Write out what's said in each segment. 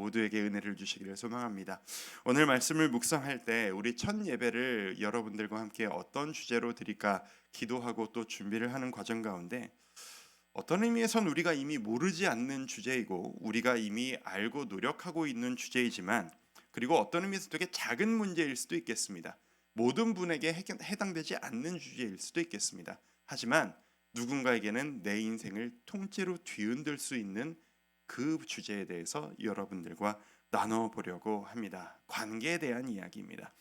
모두에게 은혜를 주시기를 소망합니다. 오늘 말씀을 묵상할 때 우리 첫 예배를 여러분들과 함께 어떤 주제로 드릴까 기도하고 또 준비를 하는 과정 가운데 어떤 의미에선 우리가 이미 모르지 않는 주제이고 우리가 이미 알고 노력하고 있는 주제이지만 그리고 어떤 의미에서 되게 작은 문제일 수도 있겠습니다. 모든 분에게 해당되지 않는 주제일 수도 있겠습니다. 하지만 누군가에게는 내 인생을 통째로 뒤흔들 수 있는 그 주제에 대해서 여러분들과 나눠보려고 합니다. 관계에 대한 이야기입니다.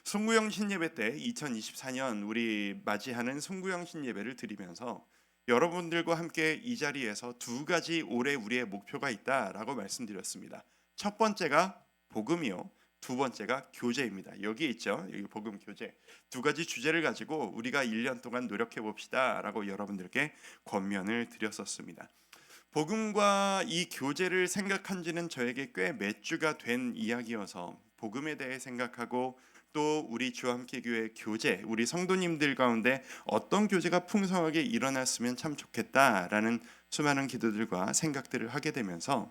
송구영 신예배 때 2024년 우리 맞이하는 송구영 신예배를 드리면서 여러분들과 함께 이 자리에서 두 가지 올해 우리의 목표가 있다라고 말씀드렸습니다. 첫 번째가 복음이요. 두 번째가 교제입니다. 여기 있죠. 여기 복음 교제. 두 가지 주제를 가지고 우리가 1년 동안 노력해 봅시다라고 여러분들께 권면을 드렸었습니다. 복음과 이 교제를 생각한 지는 저에게 꽤 몇 주가 된 이야기여서 복음에 대해 생각하고 또 우리 주함께 교회 교제, 우리 성도님들 가운데 어떤 교제가 풍성하게 일어났으면 참 좋겠다라는 수많은 기도들과 생각들을 하게 되면서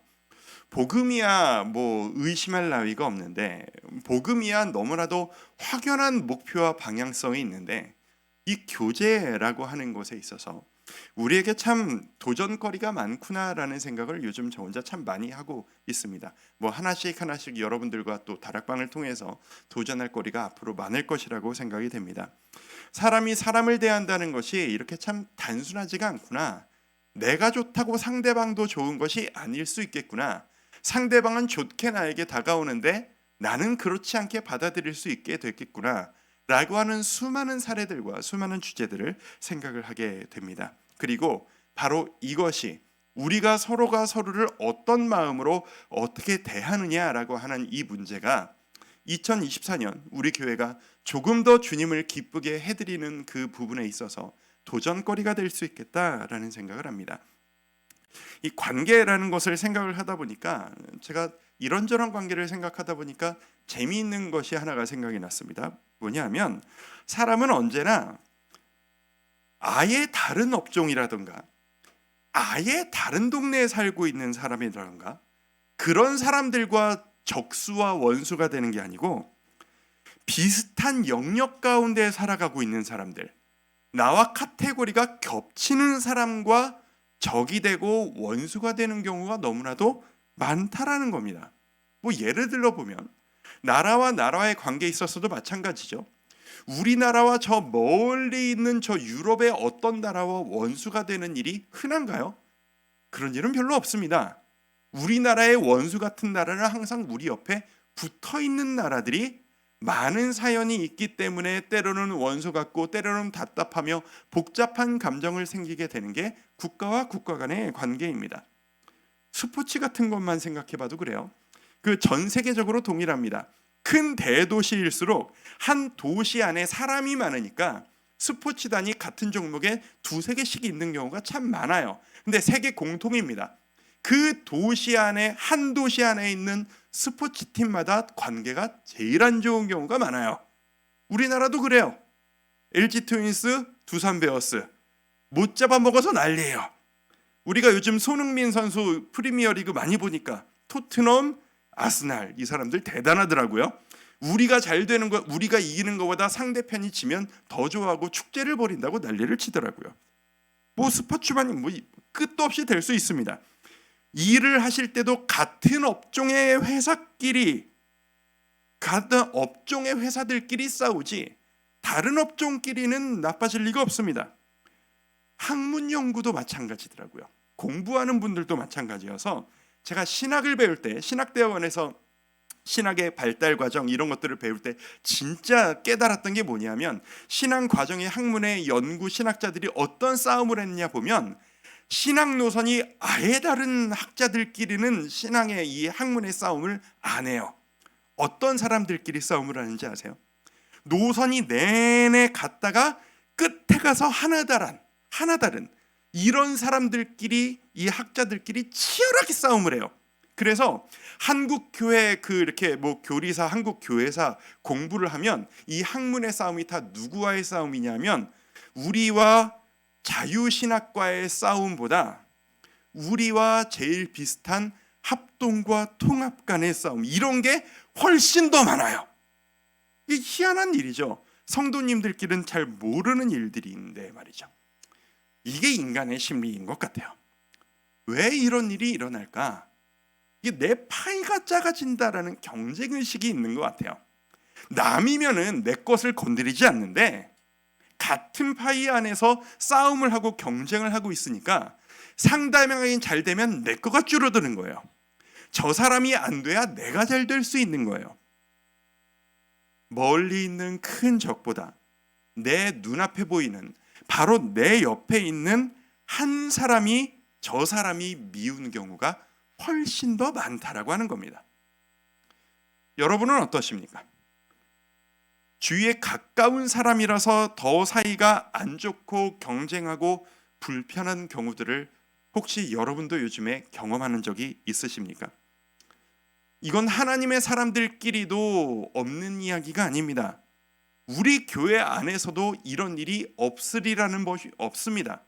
복음이야 뭐 의심할 나위가 없는데 복음이야 너무나도 확연한 목표와 방향성이 있는데 이 교제라고 하는 것에 있어서 우리에게 참 도전거리가 많구나라는 생각을 요즘 저 혼자 참 많이 하고 있습니다. 뭐 하나씩 여러분들과 또 다락방을 통해서 도전할 거리가 앞으로 많을 것이라고 생각이 됩니다. 사람이 사람을 대한다는 것이 이렇게 참 단순하지가 않구나. 내가 좋다고 상대방도 좋은 것이 아닐 수 있겠구나. 상대방은 좋게 나에게 다가오는데 나는 그렇지 않게 받아들일 수 있게 됐겠구나 라고 하는 수많은 사례들과 수많은 주제들을 생각을 하게 됩니다. 그리고 바로 이것이 우리가 서로가 서로를 어떤 마음으로 어떻게 대하느냐라고 하는 이 문제가 2024년 우리 교회가 조금 더 주님을 기쁘게 해드리는 그 부분에 있어서 도전거리가 될 수 있겠다라는 생각을 합니다. 이 관계라는 것을 생각을 하다 보니까 제가 이런저런 관계를 생각하다 보니까 재미있는 것이 하나가 생각이 났습니다. 뭐냐면 사람은 언제나 아예 다른 업종이라든가 아예 다른 동네에 살고 있는 사람이라든가 그런 사람들과 적수와 원수가 되는 게 아니고 비슷한 영역 가운데 살아가고 있는 사람들, 나와 카테고리가 겹치는 사람과 적이 되고 원수가 되는 경우가 너무나도 많다라는 겁니다. 뭐 예를 들어 보면 나라와 나라의 관계에 있어서도 마찬가지죠. 우리나라와 저 멀리 있는 저 유럽의 어떤 나라와 원수가 되는 일이 흔한가요? 그런 일은 별로 없습니다. 우리나라의 원수 같은 나라는 항상 우리 옆에 붙어 있는 나라들이 많은 사연이 있기 때문에 때로는 원수 같고 때로는 답답하며 복잡한 감정을 생기게 되는 게 국가와 국가 간의 관계입니다. 스포츠 같은 것만 생각해봐도 그래요. 그 전 세계적으로 동일합니다. 큰 대도시일수록 한 도시 안에 사람이 많으니까 스포츠단이 같은 종목에 두세 개씩 있는 경우가 참 많아요. 근데 세계 공통입니다. 그 도시 안에 한 도시 안에 있는 스포츠팀마다 관계가 제일 안 좋은 경우가 많아요. 우리나라도 그래요. LG 트윈스, 두산 베어스 못 잡아먹어서 난리예요. 우리가 요즘 손흥민 선수 프리미어리그 많이 보니까 토트넘, 아스날 이 사람들 대단하더라고요. 우리가 잘 되는 거, 우리가 이기는 것보다 상대편이 지면 더 좋아하고 축제를 벌인다고 난리를 치더라고요. 뭐 스포츠만이 뭐 끝도 없이 될 수 있습니다. 일을 하실 때도 같은 업종의 회사들끼리 싸우지 다른 업종끼리는 나빠질 리가 없습니다. 학문 연구도 마찬가지더라고요. 공부하는 분들도 마찬가지여서 제가 신학을 배울 때 신학대학원에서 신학의 발달 과정 이런 것들을 배울 때 진짜 깨달았던 게 뭐냐면 신앙 과정의 학문의 연구 신학자들이 어떤 싸움을 했냐 보면 신학 노선이 아예 다른 학자들끼리는 신앙의 이 학문의 싸움을 안 해요. 어떤 사람들끼리 싸움을 하는지 아세요? 노선이 내내 갔다가 끝에 가서 하나 다른 이런 사람들끼리 이 학자들끼리 치열하게 싸움을 해요. 그래서 한국 교회 이렇게 뭐 교리사, 한국 교회사 공부를 하면 이 학문의 싸움이 다 누구와의 싸움이냐면 우리와 자유신학과의 싸움보다 우리와 제일 비슷한 합동과 통합 간의 싸움, 이런 게 훨씬 더 많아요. 이게 희한한 일이죠. 성도님들끼리는 잘 모르는 일들이 있는데 말이죠. 이게 인간의 심리인 것 같아요. 왜 이런 일이 일어날까? 이게 내 파이가 작아진다라는 경쟁의식이 있는 것 같아요. 남이면은 내 것을 건드리지 않는데 같은 파이 안에서 싸움을 하고 경쟁을 하고 있으니까 상대방이 잘 되면 내 거가 줄어드는 거예요. 저 사람이 안 돼야 내가 잘 될 수 있는 거예요. 멀리 있는 큰 적보다 내 눈앞에 보이는 바로 내 옆에 있는 한 사람이 저 사람이 미운 경우가 훨씬 더 많다라고 하는 겁니다. 여러분은 어떠십니까? 주위에 가까운 사람이라서 더 사이가 안 좋고 경쟁하고 불편한 경우들을 혹시 여러분도 요즘에 경험하는 적이 있으십니까? 이건 하나님의 사람들끼리도 없는 이야기가 아닙니다. 우리 교회 안에서도 이런 일이 없으리라는 것이 없습니다.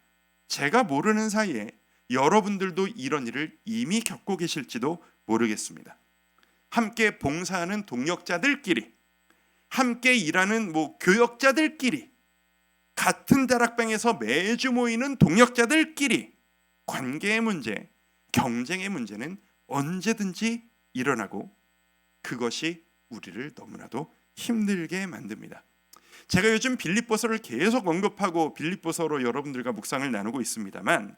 제가 모르는 사이에 여러분들도 이런 일을 이미 겪고 계실지도 모르겠습니다. 함께 봉사하는 동역자들끼리, 함께 일하는 교역자들끼리, 같은 다락방에서 매주 모이는 동역자들끼리 관계의 문제, 경쟁의 문제는 언제든지 일어나고 그것이 우리를 너무나도 힘들게 만듭니다. 제가 요즘 빌립보서를 계속 언급하고 빌립보서로 여러분들과 묵상을 나누고 있습니다만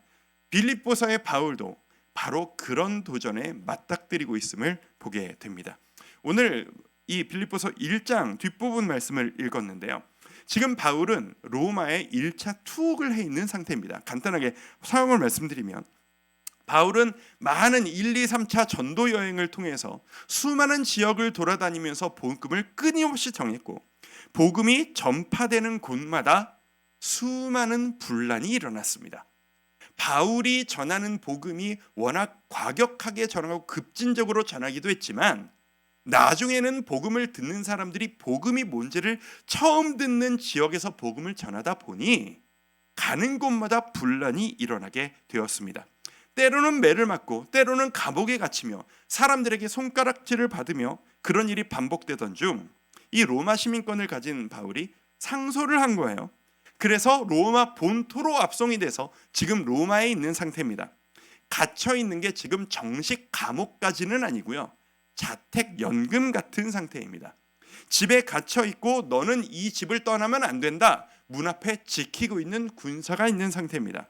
빌립보서의 바울도 바로 그런 도전에 맞닥뜨리고 있음을 보게 됩니다. 오늘 이 빌립보서 1장 뒷부분 말씀을 읽었는데요. 지금 바울은 로마에 1차 투옥을 해 있는 상태입니다. 간단하게 상황을 말씀드리면 바울은 많은 1, 2, 3차 전도 여행을 통해서 수많은 지역을 돌아다니면서 복음을 끊임없이 전했고 복음이 전파되는 곳마다 수많은 분란이 일어났습니다. 바울이 전하는 복음이 워낙 과격하게 전하고 급진적으로 전하기도 했지만 나중에는 복음을 듣는 사람들이 복음이 뭔지를 처음 듣는 지역에서 복음을 전하다 보니 가는 곳마다 분란이 일어나게 되었습니다. 때로는 매를 맞고 때로는 감옥에 갇히며 사람들에게 손가락질을 받으며 그런 일이 반복되던 중 이 로마 시민권을 가진 바울이 상소를 한 거예요. 그래서 로마 본토로 압송이 돼서 지금 로마에 있는 상태입니다. 갇혀 있는 게 지금 정식 감옥까지는 아니고요. 자택연금 같은 상태입니다. 집에 갇혀 있고 너는 이 집을 떠나면 안 된다. 문 앞에 지키고 있는 군사가 있는 상태입니다.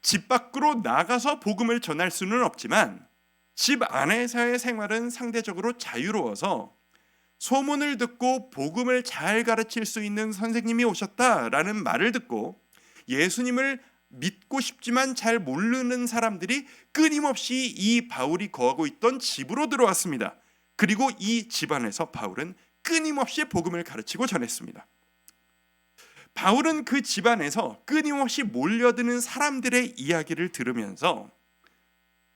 집 밖으로 나가서 복음을 전할 수는 없지만 집 안에서의 생활은 상대적으로 자유로워서 소문을 듣고 복음을 잘 가르칠 수 있는 선생님이 오셨다라는 말을 듣고 예수님을 믿고 싶지만 잘 모르는 사람들이 끊임없이 이 바울이 거하고 있던 집으로 들어왔습니다. 그리고 이 집안에서 바울은 끊임없이 복음을 가르치고 전했습니다. 바울은 그 집안에서 끊임없이 몰려드는 사람들의 이야기를 들으면서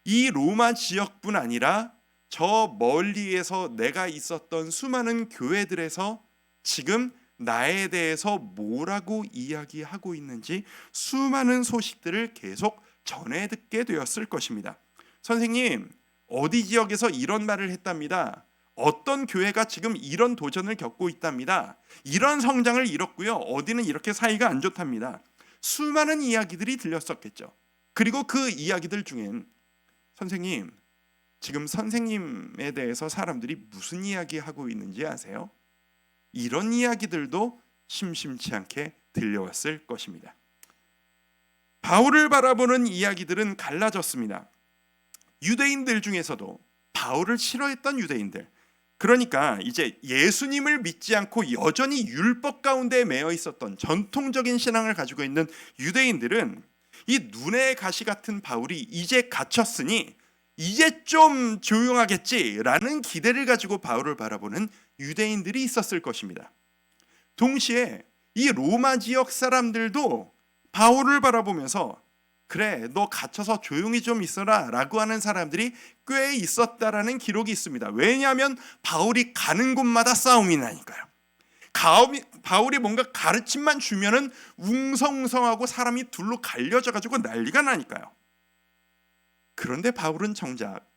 이 로마 지역뿐 아니라 저 멀리에서 내가 있었던 수많은 교회들에서 지금 나에 대해서 뭐라고 이야기하고 있는지 수많은 소식들을 계속 전해 듣게 되었을 것입니다. 선생님, 어디 지역에서 이런 말을 했답니다. 어떤 교회가 지금 이런 도전을 겪고 있답니다. 이런 성장을 이뤘고요. 어디는 이렇게 사이가 안 좋답니다. 수많은 이야기들이 들렸었겠죠. 그리고 그 이야기들 중엔 선생님, 지금 선생님에 대해서 사람들이 무슨 이야기하고 있는지 아세요? 이런 이야기들도 심심치 않게 들려왔을 것입니다. 바울을 바라보는 이야기들은 갈라졌습니다. 유대인들 중에서도 바울을 싫어했던 유대인들, 그러니까 이제 예수님을 믿지 않고 여전히 율법 가운데 매여 있었던 전통적인 신앙을 가지고 있는 유대인들은 이 눈의 가시 같은 바울이 이제 갇혔으니 이제 좀 조용하겠지라는 기대를 가지고 바울을 바라보는 유대인들이 있었을 것입니다. 동시에 이 로마 지역 사람들도 바울을 바라보면서 그래, 너 갇혀서 조용히 좀 있어라 라고 하는 사람들이 꽤 있었다라는 기록이 있습니다. 왜냐하면 바울이 가는 곳마다 싸움이 나니까요. 바울이 뭔가 가르침만 주면은 웅성웅성하고 사람이 둘로 갈려져 가지고 난리가 나니까요. 그런데 바울은 정작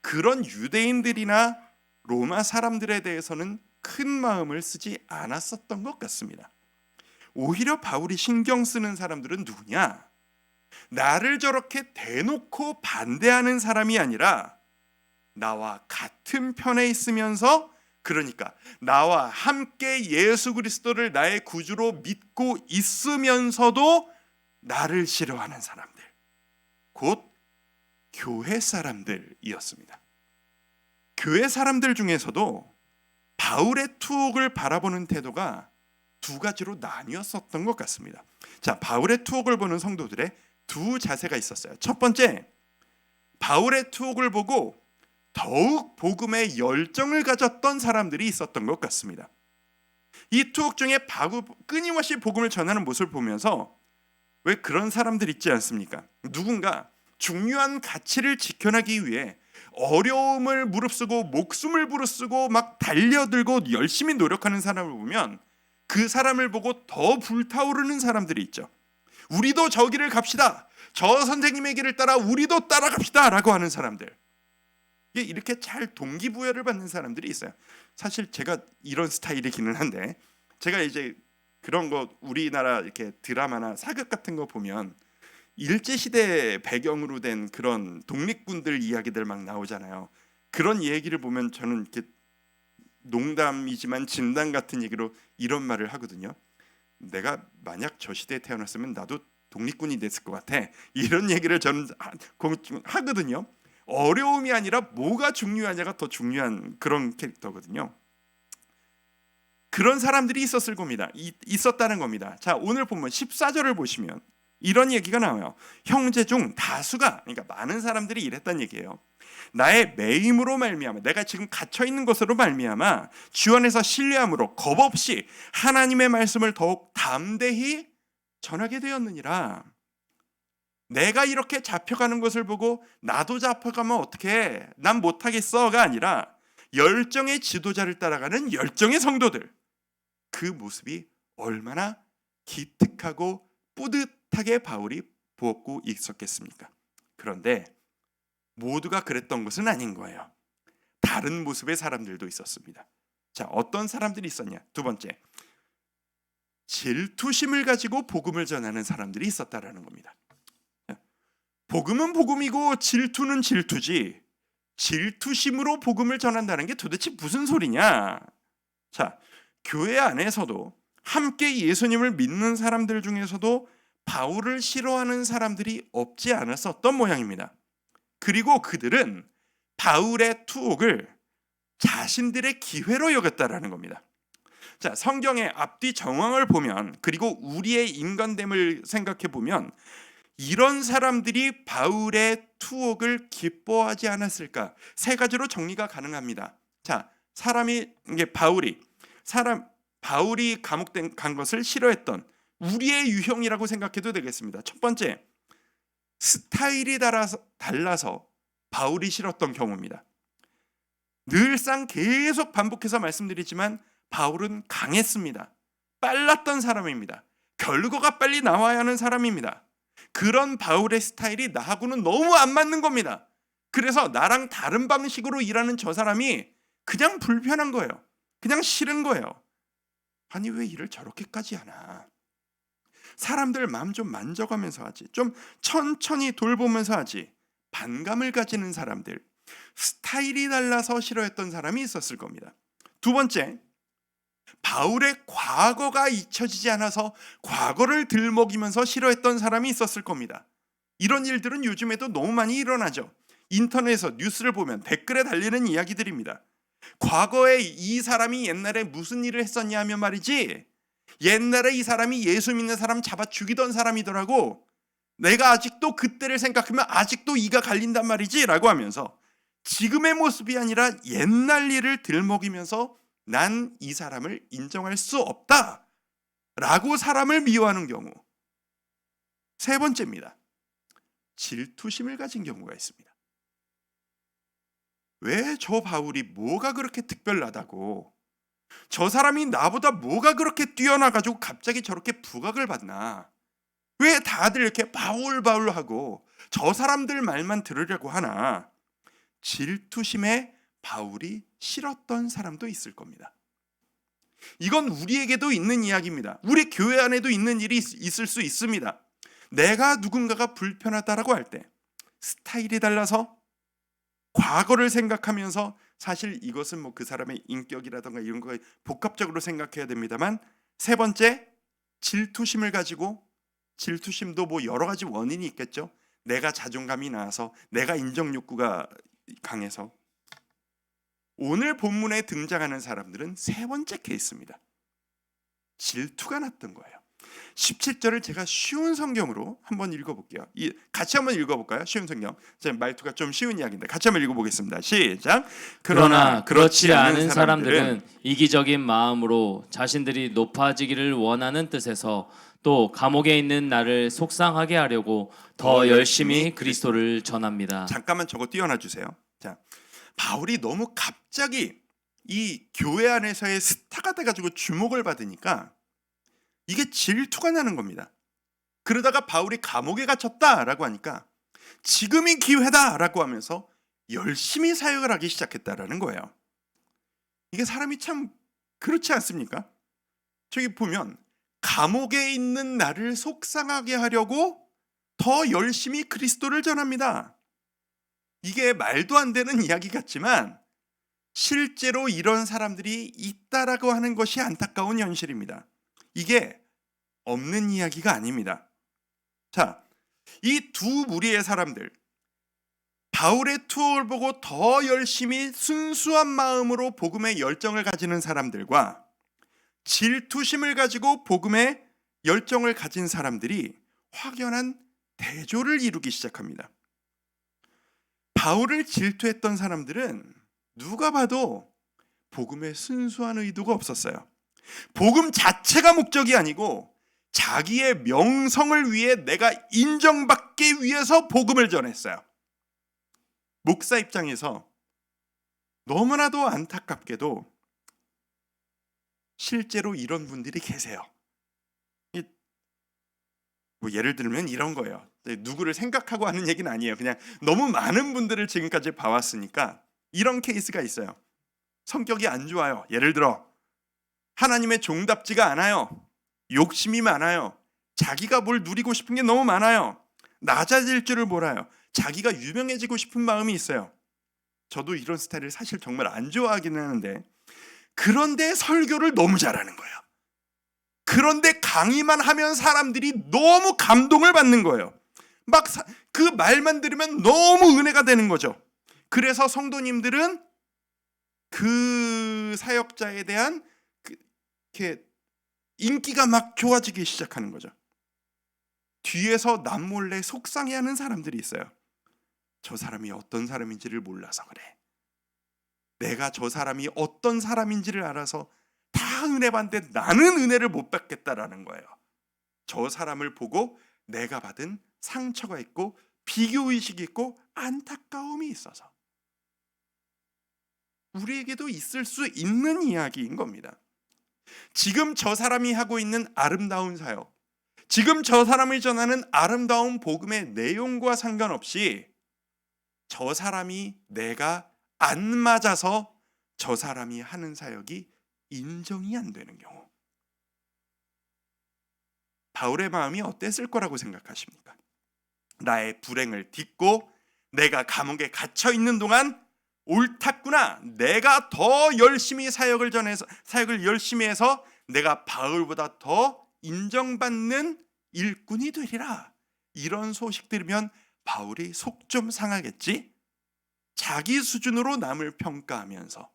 그런 유대인들이나 로마 사람들에 대해서는 큰 마음을 쓰지 않았었던 것 같습니다. 오히려 바울이 신경 쓰는 사람들은 누구냐? 나를 저렇게 대놓고 반대하는 사람이 아니라 나와 같은 편에 있으면서, 그러니까 나와 함께 예수 그리스도를 나의 구주로 믿고 있으면서도 나를 싫어하는 사람들, 곧 교회 사람들이었습니다. 교회 사람들 중에서도 바울의 투옥을 바라보는 태도가 두 가지로 나뉘었었던 것 같습니다. 자, 바울의 투옥을 보는 성도들의 두 자세가 있었어요. 첫 번째, 바울의 투옥을 보고 더욱 복음에 열정을 가졌던 사람들이 있었던 것 같습니다. 이 투옥 중에 끊임없이 복음을 전하는 모습을 보면서 왜 그런 사람들 있지 않습니까? 누군가 중요한 가치를 지켜내기 위해 어려움을 무릅쓰고 목숨을 부릅쓰고 막 달려들고 열심히 노력하는 사람을 보면 그 사람을 보고 더 불타오르는 사람들이 있죠. 우리도 저 길을 갑시다. 저 선생님의 길을 따라 우리도 따라갑시다 라고 하는 사람들. 이렇게 잘 동기부여를 받는 사람들이 있어요. 사실 제가 이런 스타일이기는 한데, 제가 이제 그런 거 우리나라 이렇게 드라마나 사극 같은 거 보면 일제시대 배경으로 된 그런 독립군들 이야기들 막 나오잖아요. 그런 얘기를 보면 저는 이렇게 농담이지만 진담 같은 얘기로 이런 말을 하거든요. 내가 만약 저 시대에 태어났으면 나도 독립군이 됐을 것 같아. 이런 얘기를 저는 하거든요. 어려움이 아니라 뭐가 중요하냐가 더 중요한 그런 캐릭터거든요. 그런 사람들이 있었다는 겁니다. 자, 오늘 보면 14절을 보시면 이런 얘기가 나와요. 형제 중 다수가, 그러니까 많은 사람들이 이랬단 얘기예요. 나의 매임으로 말미암아, 내가 지금 갇혀 있는 것으로 말미암아 주 안에서 신뢰함으로 겁없이 하나님의 말씀을 더욱 담대히 전하게 되었느니라. 내가 이렇게 잡혀가는 것을 보고 나도 잡혀가면 어떡해, 난 못하겠어가 아니라 열정의 지도자를 따라가는 열정의 성도들, 그 모습이 얼마나 기특하고 뿌듯하게 바울이 보고 있었겠습니까? 그런데 모두가 그랬던 것은 아닌 거예요. 다른 모습의 사람들도 있었습니다. 자, 어떤 사람들이 있었냐? 두 번째, 질투심을 가지고 복음을 전하는 사람들이 있었다라는 겁니다. 복음은 복음이고 질투는 질투지, 질투심으로 복음을 전한다는 게 도대체 무슨 소리냐? 자, 교회 안에서도 함께 예수님을 믿는 사람들 중에서도 바울을 싫어하는 사람들이 없지 않았었던 모양입니다. 그리고 그들은 바울의 투옥을 자신들의 기회로 여겼다라는 겁니다. 자, 성경의 앞뒤 정황을 보면, 그리고 우리의 인간됨을 생각해 보면 이런 사람들이 바울의 투옥을 기뻐하지 않았을까? 세 가지로 정리가 가능합니다. 자, 바울이 간 것을 싫어했던 우리의 유형이라고 생각해도 되겠습니다. 첫 번째, 스타일이 달라서 바울이 싫었던 경우입니다. 늘상 계속 반복해서 말씀드리지만 바울은 강했습니다. 빨랐던 사람입니다. 결과가 빨리 나와야 하는 사람입니다. 그런 바울의 스타일이 나하고는 너무 안 맞는 겁니다. 그래서 나랑 다른 방식으로 일하는 저 사람이 그냥 불편한 거예요. 그냥 싫은 거예요. 아니, 왜 일을 저렇게까지 하나? 사람들 마음 좀 만져가면서 하지, 좀 천천히 돌보면서 하지. 반감을 가지는 사람들, 스타일이 달라서 싫어했던 사람이 있었을 겁니다. 두 번째, 바울의 과거가 잊혀지지 않아서 과거를 들먹이면서 싫어했던 사람이 있었을 겁니다. 이런 일들은 요즘에도 너무 많이 일어나죠. 인터넷에서 뉴스를 보면 댓글에 달리는 이야기들입니다. 과거에 이 사람이 옛날에 무슨 일을 했었냐 하면 말이지, 옛날에 이 사람이 예수 믿는 사람 잡아 죽이던 사람이더라고. 내가 아직도 그때를 생각하면 아직도 이가 갈린단 말이지 라고 하면서 지금의 모습이 아니라 옛날 일을 들먹이면서 난 이 사람을 인정할 수 없다 라고 사람을 미워하는 경우. 세 번째입니다. 질투심을 가진 경우가 있습니다. 왜 저 바울이 뭐가 그렇게 특별하다고, 저 사람이 나보다 뭐가 그렇게 뛰어나가지고 갑자기 저렇게 부각을 받나, 왜 다들 이렇게 바울하고 저 사람들 말만 들으려고 하나. 질투심에 바울이 싫었던 사람도 있을 겁니다. 이건 우리에게도 있는 이야기입니다. 우리 교회 안에도 있는 일이 있을 수 있습니다. 내가 누군가가 불편하다라고 할 때 스타일이 달라서 과거를 생각하면서, 사실 이것은 뭐 그 사람의 인격이라든가 이런 거 복합적으로 생각해야 됩니다만, 세 번째, 질투심을 가지고, 질투심도 뭐 여러 가지 원인이 있겠죠. 내가 자존감이 나서, 내가 인정 욕구가 강해서. 오늘 본문에 등장하는 사람들은 세 번째 케이스입니다. 질투가 났던 거예요. 17절을 제가 쉬운 성경으로 한번 읽어볼게요. 같이 한번 읽어볼까요? 쉬운 성경. 제 말투가 좀 쉬운 이야기인데 같이 한번 읽어보겠습니다. 시작. 그러나 그렇지 않은 사람들은 이기적인 마음으로 자신들이 높아지기를 원하는 뜻에서 또 감옥에 있는 나를 속상하게 하려고 더 열심히 그리스도를 전합니다. 잠깐만 저거 띄워놔 주세요. 자, 바울이 너무 갑자기 이 교회 안에서의 스타가 돼가지고 주목을 받으니까 이게 질투가 나는 겁니다. 그러다가 바울이 감옥에 갇혔다라고 하니까 지금이 기회다라고 하면서 열심히 사역을 하기 시작했다라는 거예요. 이게 사람이 참 그렇지 않습니까? 저기 보면 감옥에 있는 나를 속상하게 하려고 더 열심히 그리스도를 전합니다. 이게 말도 안 되는 이야기 같지만 실제로 이런 사람들이 있다라고 하는 것이 안타까운 현실입니다. 이게 없는 이야기가 아닙니다. 자, 이 두 무리의 사람들, 바울의 투어를 보고 더 열심히 순수한 마음으로 복음의 열정을 가지는 사람들과 질투심을 가지고 복음의 열정을 가진 사람들이 확연한 대조를 이루기 시작합니다. 바울을 질투했던 사람들은 누가 봐도 복음의 순수한 의도가 없었어요. 복음 자체가 목적이 아니고 자기의 명성을 위해 내가 인정받기 위해서 복음을 전했어요. 목사 입장에서 너무나도 안타깝게도 실제로 이런 분들이 계세요. 뭐 예를 들면 이런 거예요. 누구를 생각하고 하는 얘기는 아니에요. 그냥 너무 많은 분들을 지금까지 봐왔으니까 이런 케이스가 있어요. 성격이 안 좋아요. 예를 들어 하나님의 종답지가 않아요. 욕심이 많아요. 자기가 뭘 누리고 싶은 게 너무 많아요. 낮아질 줄을 몰라요. 자기가 유명해지고 싶은 마음이 있어요. 저도 이런 스타일을 사실 정말 안 좋아하기는 하는데, 그런데 설교를 너무 잘하는 거예요. 그런데 강의만 하면 사람들이 너무 감동을 받는 거예요. 막 그 말만 들으면 너무 은혜가 되는 거죠. 그래서 성도님들은 그 사역자에 대한 이렇게 인기가 막 좋아지기 시작하는 거죠. 뒤에서 남몰래 속상해하는 사람들이 있어요. 저 사람이 어떤 사람인지를 몰라서 그래. 내가 저 사람이 어떤 사람인지를 알아서 다 은혜 받는데 나는 은혜를 못 받겠다라는 거예요. 저 사람을 보고 내가 받은 상처가 있고 비교의식이 있고 안타까움이 있어서 우리에게도 있을 수 있는 이야기인 겁니다. 지금 저 사람이 하고 있는 아름다운 사역, 지금 저 사람이 전하는 아름다운 복음의 내용과 상관없이 저 사람이 내가 안 맞아서 저 사람이 하는 사역이 인정이 안 되는 경우, 바울의 마음이 어땠을 거라고 생각하십니까? 나의 불행을 딛고 내가 감옥에 갇혀 있는 동안 옳았구나, 내가 더 열심히 사역을 열심히 해서 내가 바울보다 더 인정받는 일꾼이 되리라. 이런 소식 들으면 바울이 속 좀 상하겠지? 자기 수준으로 남을 평가하면서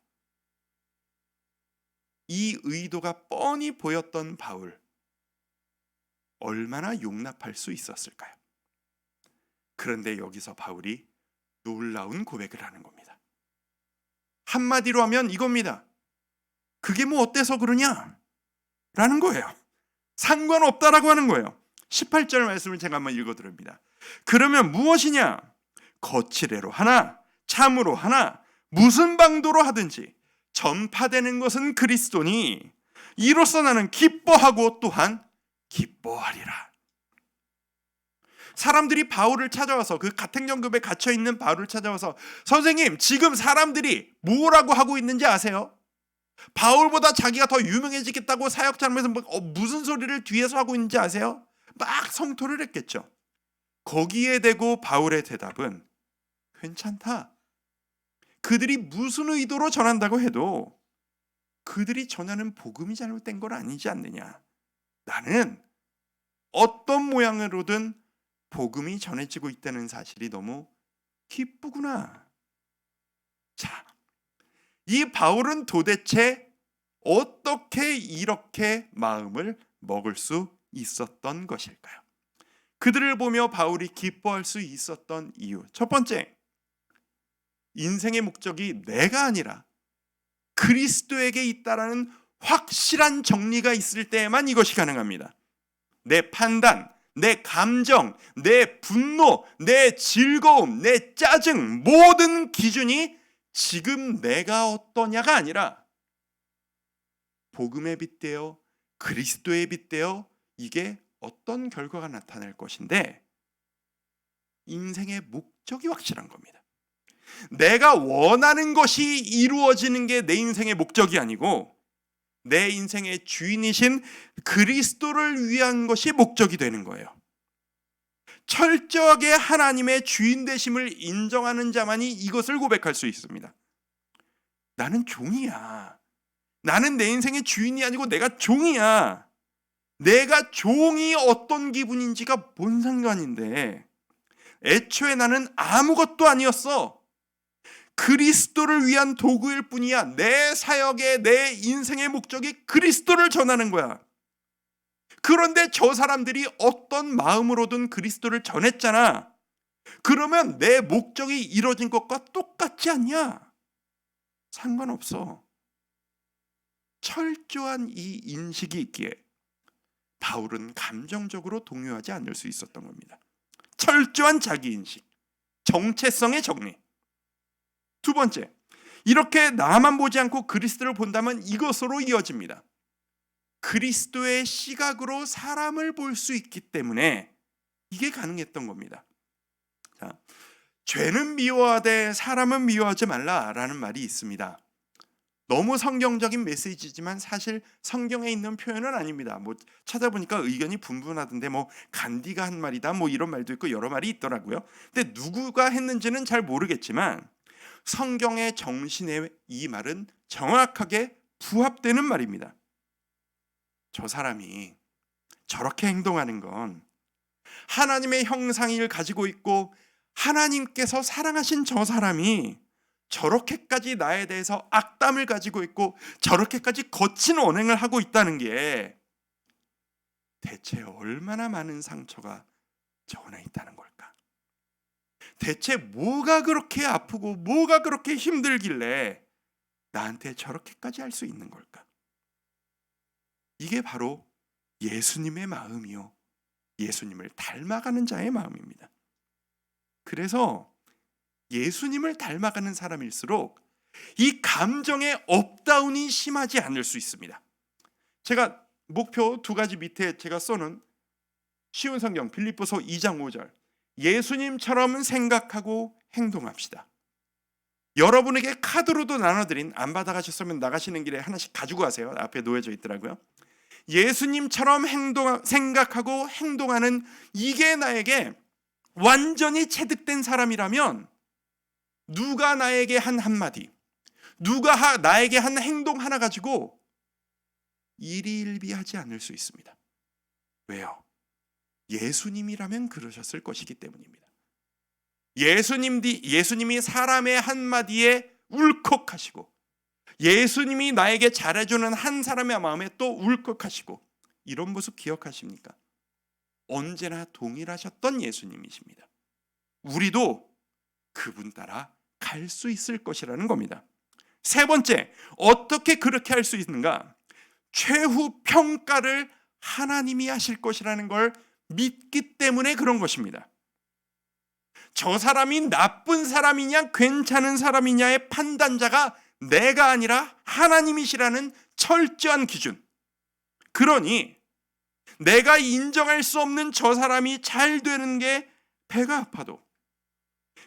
이 의도가 뻔히 보였던 바울, 얼마나 용납할 수 있었을까요? 그런데 여기서 바울이 놀라운 고백을 하는 겁니다. 한마디로 하면 이겁니다. 그게 뭐 어때서 그러냐? 라는 거예요. 상관없다라고 하는 거예요. 18절 말씀을 제가 한번 읽어드립니다. 그러면 무엇이냐? 거칠애로 하나 참으로 하나 무슨 방도로 하든지 전파되는 것은 그리스도니 이로써 나는 기뻐하고 또한 기뻐하리라. 사람들이 바울을 찾아와서 그 가택연금에 갇혀 있는 바울을 찾아와서 선생님, 지금 사람들이 뭐라고 하고 있는지 아세요? 바울보다 자기가 더 유명해지겠다고 사역자면서 무슨 소리를 뒤에서 하고 있는지 아세요? 막 성토를 했겠죠. 거기에 대고 바울의 대답은 괜찮다. 그들이 무슨 의도로 전한다고 해도 그들이 전하는 복음이 잘못된 건 아니지 않느냐. 나는 어떤 모양으로든 복음이 전해지고 있다는 사실이 너무 기쁘구나. 자, 이 바울은 도대체 어떻게 이렇게 마음을 먹을 수 있었던 것일까요? 그들을 보며 바울이 기뻐할 수 있었던 이유. 첫 번째, 인생의 목적이 내가 아니라 그리스도에게 있다라는 확실한 정리가 있을 때에만 이것이 가능합니다. 내 판단, 내 감정, 내 분노, 내 즐거움, 내 짜증, 모든 기준이 지금 내가 어떠냐가 아니라 복음에 빗대어 그리스도에 빗대어 이게 어떤 결과가 나타날 것인데 인생의 목적이 확실한 겁니다. 내가 원하는 것이 이루어지는 게 내 인생의 목적이 아니고 내 인생의 주인이신 그리스도를 위한 것이 목적이 되는 거예요. 철저하게 하나님의 주인 되심을 인정하는 자만이 이것을 고백할 수 있습니다. 나는 종이야. 나는 내 인생의 주인이 아니고 내가 종이야. 내가 종이 어떤 기분인지가 뭔 상관인데 애초에 나는 아무것도 아니었어. 그리스도를 위한 도구일 뿐이야. 내 사역의 내 인생의 목적이 그리스도를 전하는 거야. 그런데 저 사람들이 어떤 마음으로든 그리스도를 전했잖아. 그러면 내 목적이 이루어진 것과 똑같지 않냐? 상관없어. 철저한 이 인식이 있기에 바울은 감정적으로 동요하지 않을 수 있었던 겁니다. 철저한 자기인식, 정체성의 정리. 두 번째, 이렇게 나만 보지 않고 그리스도를 본다면 이것으로 이어집니다. 그리스도의 시각으로 사람을 볼 수 있기 때문에 이게 가능했던 겁니다. 자, 죄는 미워하되 사람은 미워하지 말라라는 말이 있습니다. 너무 성경적인 메시지지만 사실 성경에 있는 표현은 아닙니다. 찾아보니까 의견이 분분하던데 간디가 한 말이다 이런 말도 있고 여러 말이 있더라고요. 근데 누구가 했는지는 잘 모르겠지만 성경의 정신에 이 말은 정확하게 부합되는 말입니다. 저 사람이 저렇게 행동하는 건 하나님의 형상을 가지고 있고 하나님께서 사랑하신 저 사람이 저렇게까지 나에 대해서 악담을 가지고 있고 저렇게까지 거친 언행을 하고 있다는 게 대체 얼마나 많은 상처가 저 안에 있다는 걸까? 대체 뭐가 그렇게 아프고 뭐가 그렇게 힘들길래 나한테 저렇게까지 할 수 있는 걸까? 이게 바로 예수님의 마음이요, 예수님을 닮아가는 자의 마음입니다. 그래서 예수님을 닮아가는 사람일수록 이 감정의 업다운이 심하지 않을 수 있습니다. 제가 목표 두 가지 밑에 제가 써놓은 쉬운 성경 빌립보서 2장 5절, 예수님처럼 생각하고 행동합시다. 여러분에게 카드로도 나눠드린, 안 받아가셨으면 나가시는 길에 하나씩 가지고 가세요. 앞에 놓여져 있더라고요. 예수님처럼 생각하고 행동하는 이게 나에게 완전히 체득된 사람이라면 누가 나에게 한 한마디, 누가 나에게 한 행동 하나 가지고 일희일비하지 않을 수 있습니다. 왜요? 예수님이라면 그러셨을 것이기 때문입니다. 예수님이 사람의 한마디에 울컥하시고 예수님이 나에게 잘해주는 한 사람의 마음에 또 울컥하시고 이런 모습 기억하십니까? 언제나 동일하셨던 예수님이십니다. 우리도 그분 따라 갈 수 있을 것이라는 겁니다. 세 번째, 어떻게 그렇게 할 수 있는가? 최후 평가를 하나님이 하실 것이라는 걸 믿기 때문에 그런 것입니다. 저 사람이 나쁜 사람이냐 괜찮은 사람이냐의 판단자가 내가 아니라 하나님이시라는 철저한 기준. 그러니 내가 인정할 수 없는 저 사람이 잘 되는 게 배가 아파도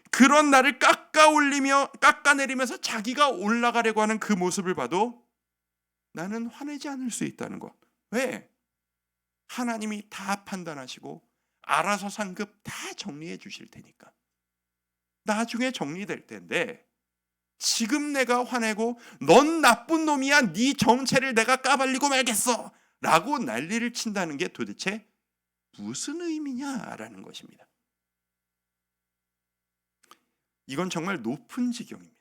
그런 나를 깎아내리면서 자기가 올라가려고 하는 그 모습을 봐도 나는 화내지 않을 수 있다는 것. 왜? 하나님이 다 판단하시고 알아서 상급 다 정리해 주실 테니까. 나중에 정리될 텐데 지금 내가 화내고 넌 나쁜 놈이야, 네 정체를 내가 까발리고 말겠어 라고 난리를 친다는 게 도대체 무슨 의미냐라는 것입니다. 이건 정말 높은 지경입니다.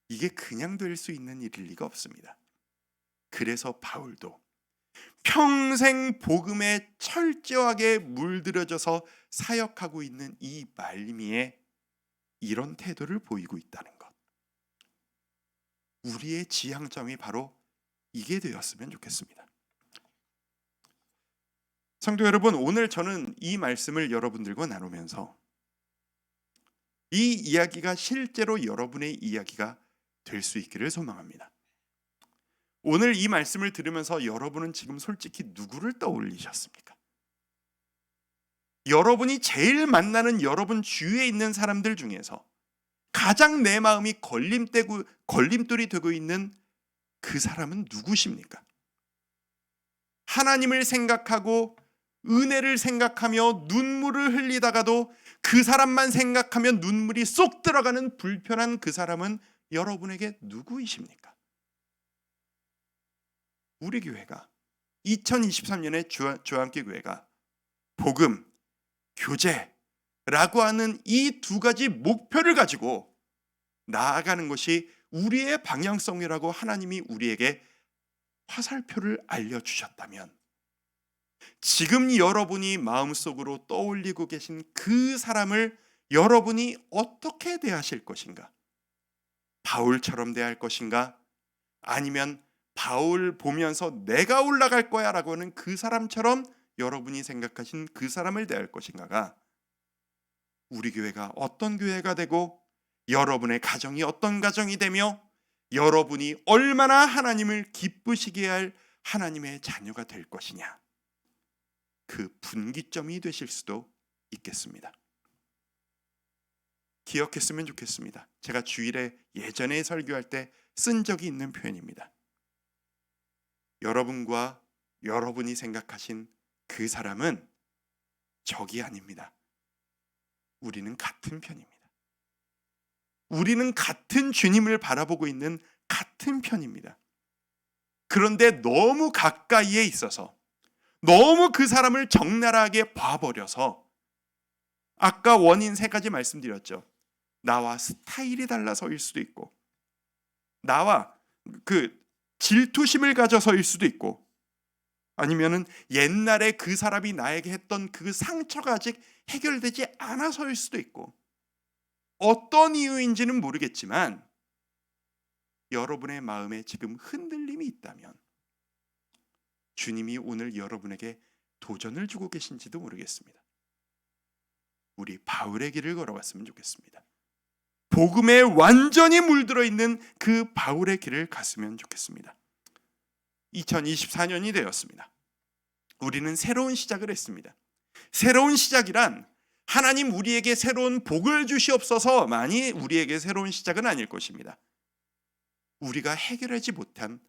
이게 그냥 될 수 있는 일일 리가 없습니다. 그래서 바울도 평생 복음에 철저하게 물들여져서 사역하고 있는 이 말미에 이런 태도를 보이고 있다는 것. 우리의 지향점이 바로 이게 되었으면 좋겠습니다. 성도 여러분, 오늘 저는 이 말씀을 여러분들과 나누면서 이 이야기가 실제로 여러분의 이야기가 될 수 있기를 소망합니다. 오늘 이 말씀을 들으면서 여러분은 지금 솔직히 누구를 떠올리셨습니까? 여러분이 제일 만나는 여러분 주위에 있는 사람들 중에서 가장 내 마음이 걸림돌이 되고 있는 그 사람은 누구십니까? 하나님을 생각하고 은혜를 생각하며 눈물을 흘리다가도 그 사람만 생각하면 눈물이 쏙 들어가는 불편한 그 사람은 여러분에게 누구이십니까? 우리 교회가 2023년에 주안교 교회가 복음, 교제라고 하는 이 두 가지 목표를 가지고 나아가는 것이 우리의 방향성이라고 하나님이 우리에게 화살표를 알려주셨다면 지금 여러분이 마음속으로 떠올리고 계신 그 사람을 여러분이 어떻게 대하실 것인가? 바울처럼 대할 것인가? 아니면 바울 보면서 내가 올라갈 거야 라고 하는 그 사람처럼 여러분이 생각하신 그 사람을 대할 것인가가 우리 교회가 어떤 교회가 되고 여러분의 가정이 어떤 가정이 되며 여러분이 얼마나 하나님을 기쁘시게 할 하나님의 자녀가 될 것이냐, 그 분기점이 되실 수도 있겠습니다. 기억했으면 좋겠습니다. 제가 주일에 예전에 설교할 때 쓴 적이 있는 표현입니다. 여러분과 여러분이 생각하신 그 사람은 적이 아닙니다. 우리는 같은 편입니다. 우리는 같은 주님을 바라보고 있는 같은 편입니다. 그런데 너무 가까이에 있어서 너무 그 사람을 적나라하게 봐버려서 아까 원인 세 가지 말씀드렸죠. 나와 스타일이 달라서일 수도 있고 나와 그 질투심을 가져서일 수도 있고 아니면은 옛날에 그 사람이 나에게 했던 그 상처가 아직 해결되지 않아서일 수도 있고 어떤 이유인지는 모르겠지만 여러분의 마음에 지금 흔들림이 있다면 주님이 오늘 여러분에게 도전을 주고 계신지도 모르겠습니다. 우리 바울의 길을 걸어갔으면 좋겠습니다. 복음에 완전히 물들어 있는 그 바울의 길을 갔으면 좋겠습니다. 2024년이 되었습니다. 우리는 새로운 시작을 했습니다. 새로운 시작이란 하나님 우리에게 새로운 복을 주시옵소서만이 우리에게 새로운 시작은 아닐 것입니다. 우리가 해결하지 못한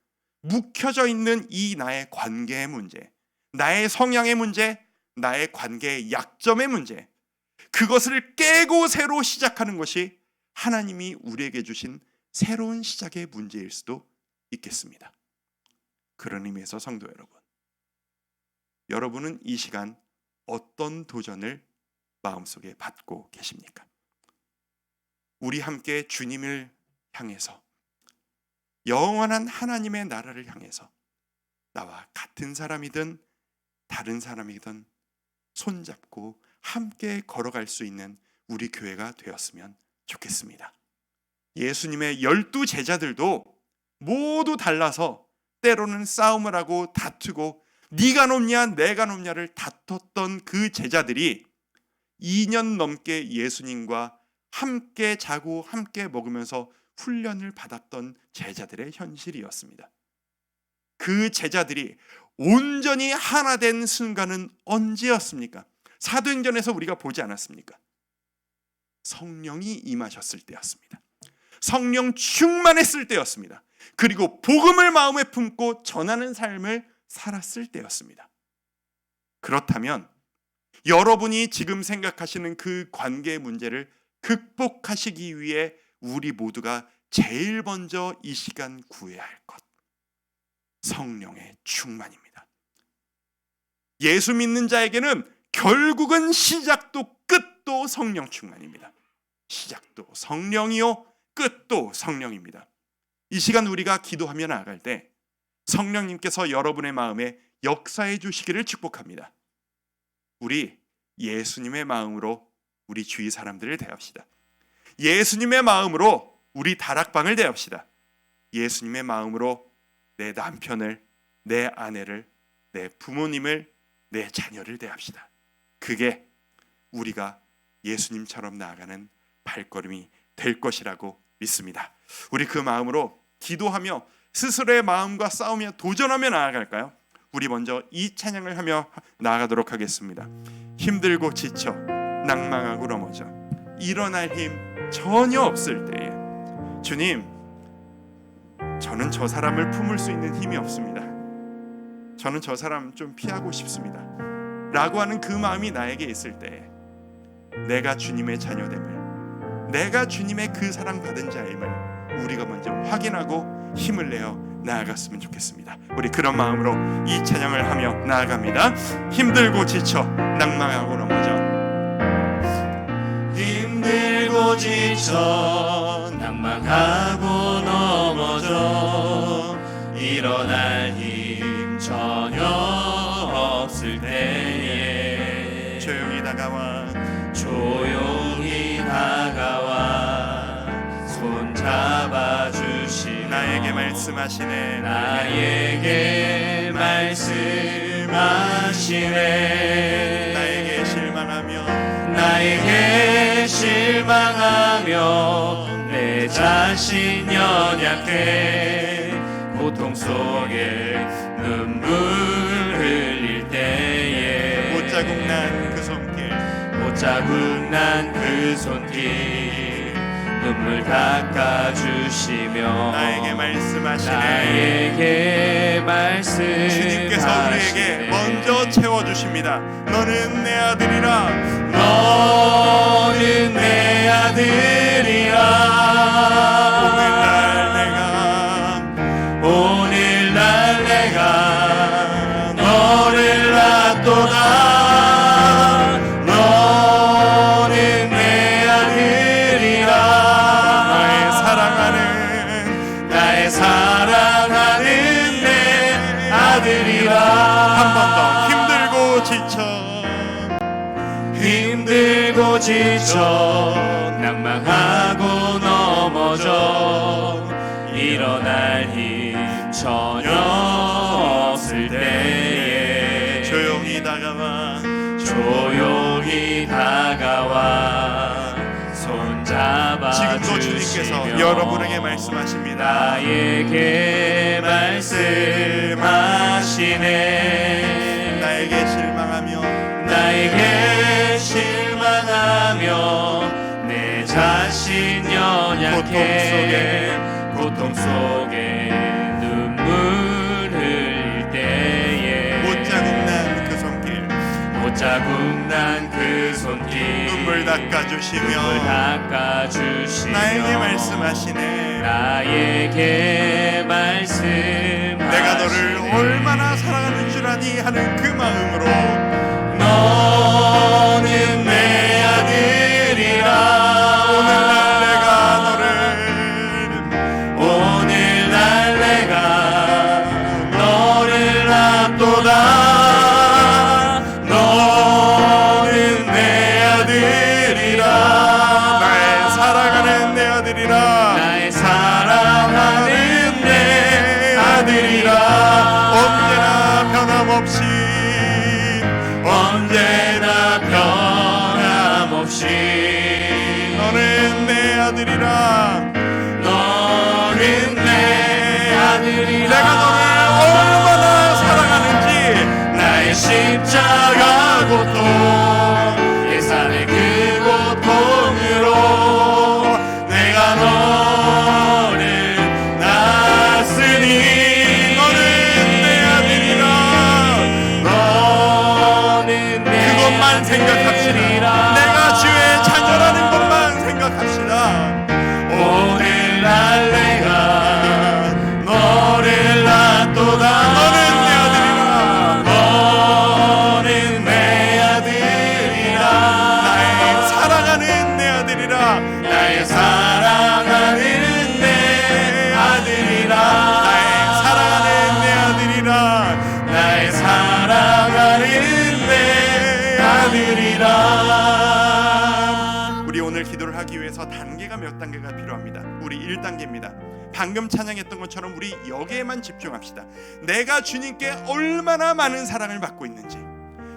묵혀져 있는 이 나의 관계의 문제, 나의 성향의 문제, 나의 관계의 약점의 문제, 그것을 깨고 새로 시작하는 것이 하나님이 우리에게 주신 새로운 시작의 문제일 수도 있겠습니다. 그런 의미에서 성도 여러분, 여러분은 이 시간 어떤 도전을 마음속에 받고 계십니까? 우리 함께 주님을 향해서 영원한 하나님의 나라를 향해서 나와 같은 사람이든 다른 사람이든 손잡고 함께 걸어갈 수 있는 우리 교회가 되었으면 좋겠습니다. 예수님의 12 제자들도 모두 달라서 때로는 싸움을 하고 다투고 네가 높냐 내가 높냐를 다퉜던 그 제자들이 2년 넘게 예수님과 함께 자고 함께 먹으면서 훈련을 받았던 제자들의 현실이었습니다. 그 제자들이 온전히 하나 된 순간은 언제였습니까? 사도행전에서 우리가 보지 않았습니까? 성령이 임하셨을 때였습니다. 성령 충만했을 때였습니다. 그리고 복음을 마음에 품고 전하는 삶을 살았을 때였습니다. 그렇다면 여러분이 지금 생각하시는 그 관계의 문제를 극복하시기 위해 우리 모두가 제일 먼저 이 시간 구해야 할 것, 성령의 충만입니다. 예수 믿는 자에게는 결국은 시작도 끝도 성령 충만입니다. 시작도 성령이요, 끝도 성령입니다. 이 시간 우리가 기도하며 나아갈 때 성령님께서 여러분의 마음에 역사해 주시기를 축복합니다. 우리 예수님의 마음으로 우리 주위 사람들을 대합시다. 예수님의 마음으로 우리 다락방을 대합시다. 예수님의 마음으로 내 남편을, 내 아내를, 내 부모님을, 내 자녀를 대합시다. 그게 우리가 예수님처럼 나아가는 발걸음이 될 것이라고 믿습니다. 우리 그 마음으로 기도하며 스스로의 마음과 싸우며 도전하며 나아갈까요? 우리 먼저 이 찬양을 하며 나아가도록 하겠습니다. 힘들고 지쳐 낭망하고 넘어져 일어날 힘 전혀 없을 때에 주님, 저는 저 사람을 품을 수 있는 힘이 없습니다. 저는 저 사람 좀 피하고 싶습니다 라고 하는 그 마음이 나에게 있을 때에 내가 주님의 자녀됨을, 내가 주님의 그 사랑받은 자임을 우리가 먼저 확인하고 힘을 내어 나아갔으면 좋겠습니다. 우리 그런 마음으로 이 찬양을 하며 나아갑니다. 힘들고 지쳐 낭망하고 넘어져, 힘들고 지쳐 낭망하고 넘어져 일어날 힘 전혀 없을 때에 조용히 다가와 손 잡아주시며 나에게 말씀하시네. 나에게 말씀하시네. 나에게 실망하며 내 자신 연약해 고통 속에 눈물 흘릴 때에 못자국 난 그 손길 눈물 닦아주시며 나에게 말씀하시네. 주님께서 우리에게 먼저 채워주십니다. 너는 내 아들이라. 너는 내 아들이라. 오늘날 내가 너를 낳도다. 힘들고 지쳐 낭망하고 넘어져 일어날 힘 전혀 없을 때에 조용히 다가와 손 잡아 지금도 주님께서 여러분에게 말씀하십니다. 나에게 말씀하시네. 나에게 실망하며 내 자신 연약해 고통 속에 눈물 흘릴 때에 못자국 난 그 손길 눈물 닦아주시며 나에게 말씀하시네. 내가 너를 얼마나 사랑하는 줄 아니 하는 그 마음으로 너는 내 아들이라. 오늘날 내가 너를 낳도다. 너는 내 아들이라. 나의 사랑하는 내 아들이라. 언제나 변함없이 너는 내 아들이라. 내가 너를 얼마나 사랑하는지 나의 십자가 고통 몇 단계가 필요합니다. 우리 1단계입니다. 방금 찬양했던 것처럼 우리 여기에만 집중합시다. 내가 주님께 얼마나 많은 사랑을 받고 있는지,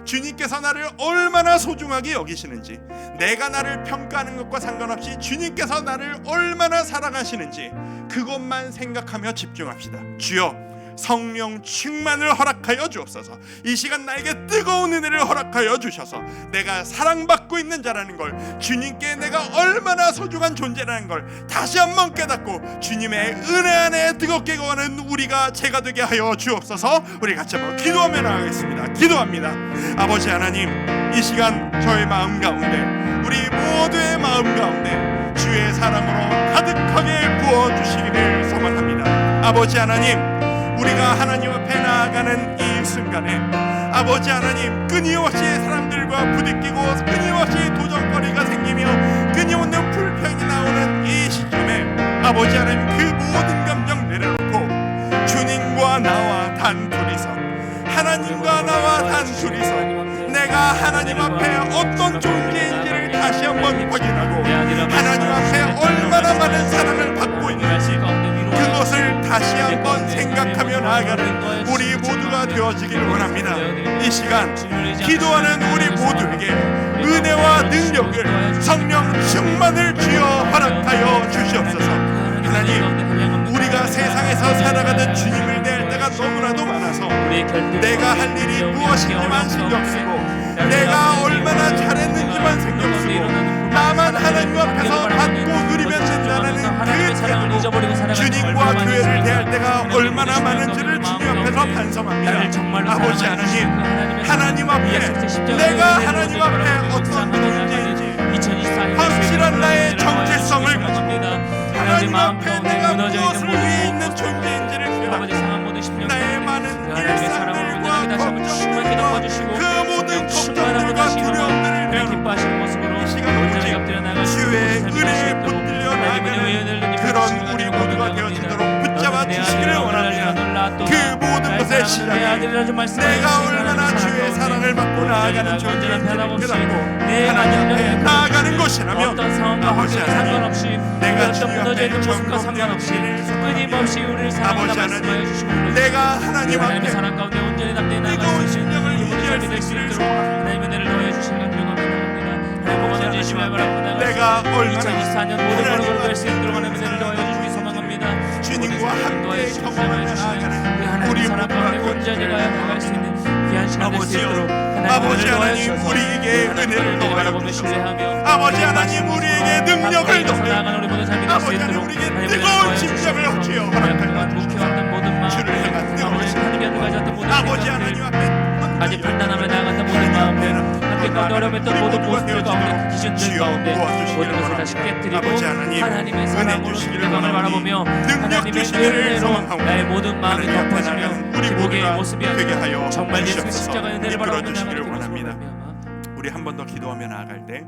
주님께서 나를 얼마나 소중하게 여기시는지, 내가 나를 평가하는 것과 상관없이 주님께서 나를 얼마나 사랑하시는지 그것만 생각하며 집중합시다. 주여, 성령 충만을 허락하여 주옵소서. 이 시간 나에게 뜨거운 은혜를 허락하여 주셔서 내가 사랑받고 있는 자라는 걸, 주님께 내가 얼마나 소중한 존재라는 걸 다시 한번 깨닫고 주님의 은혜 안에 뜨겁게 거하는 우리가 제가 되게 하여 주옵소서. 우리 같이 한번 기도하며 나가겠습니다. 기도합니다. 아버지 하나님, 이 시간 저의 마음 가운데, 우리 모두의 마음 가운데 주의 사랑으로 가득하게 부어주시기를 소망합니다. 아버지 하나님, 우리가 하나님 앞에 나아가는 이 순간에 아버지 하나님, 끊임없이 사람들과 부딪히고 끊임없이 도전거리가 생기며 끊임없는 불평이 나오는 이 시점에 아버지 하나님, 그 모든 감정 내려놓고 주님과 나와 단둘이서, 하나님과 나와 단둘이서 내가 하나님 앞에 어떤 존재인지를 다시 한번 확인하고 하나님 앞에 얼마나 많은 사랑을 받고 있는지 그것을 다시 한번 생각하며 나아가는 우리 모두가 되어지기를 원합니다. 이 시간 기도하는 우리 모두에게 은혜와 능력을, 성령 충만을 주여 허락하여 주시옵소서. 하나님, 우리가 세상에서 살아가는 주님을 대할 때가 너무나도 많아서 내가 할 일이 무엇인지만 신경 쓰고, 내가 얼마나 잘했는지만 신경 쓰고, 나만 하나님 앞에서 받고 누리면 된다는 그 태도로 주님과 교회를 대할 때가 얼마나 많은지를 주님 앞에서 반성합니다. 아버지 하나님, 하나님 앞에 내가 하나님 앞에 어떤 존재인지 확실한 나의 정체성을 가지고 하나님 앞에 내가 무엇을 위해 있는 존재인지를 깨닫고 나의 많은 일상들과 걱정들과 그 모든 걱정들과 두려움들을 내어놓고 이 시간 오직 주의 은혜에 붙들려 나아가는 그런 우리 모두가 되어지도록 붙잡아 주시기를 원합니다. 그 모든 것의 시작이 내가 얼마나 주의 사랑을 받고 나아가는 존재인지를 깨닫고 하나님 앞에 나아가는 것이라면 아버지 하나님, 내가 주님 앞에 정금되는 끊임없이 우리를 아버지 하나님, 내가 하나님 앞에 사랑 가운데 온전히 담대 뜨거운 심령을 유지할 수 있기를 소망합니다. 하나님의 은혜를 더해 주시는 것 들어갑니다. 하나님 주시면 내가 얼마나 2024년 모든 걸로 걸을 수 있도록 하나님의 은혜를 더해 주시기 소망합니다. 주님과 함께 경험하며 나아가는 우리 사랑 가운데 모두가 온전히 나아갈 수 있는 귀한 시간 될 수 있도록 아버지 하나님, 우리에게 은혜를 더하여 주시옵소서. 아버지 하나님, 우리에게 능력을 더하여 아버지 하나님, 우리에게 뜨거운 심장을 주여 허락하여 주시옵소서. 주를 향한 뜨거운 심장, 아버지 하나님 앞에 아직 판단하며 나아간다 모든 마음들, 함께 가운데 어려움했던 모든 모습들 가운데 기준들 가운데 모든 것을 다시 깨뜨리고 하나님의 사랑으로 상대방을 바라보며 하나님의 은혜로 나의 모든 마음이 덮어지며 기복의 모습이 아니라 정말 예수의 십자가의 은혜를 바라보며 나아가는 원합니다. 우리 한 번 더 기도하며 나아갈 때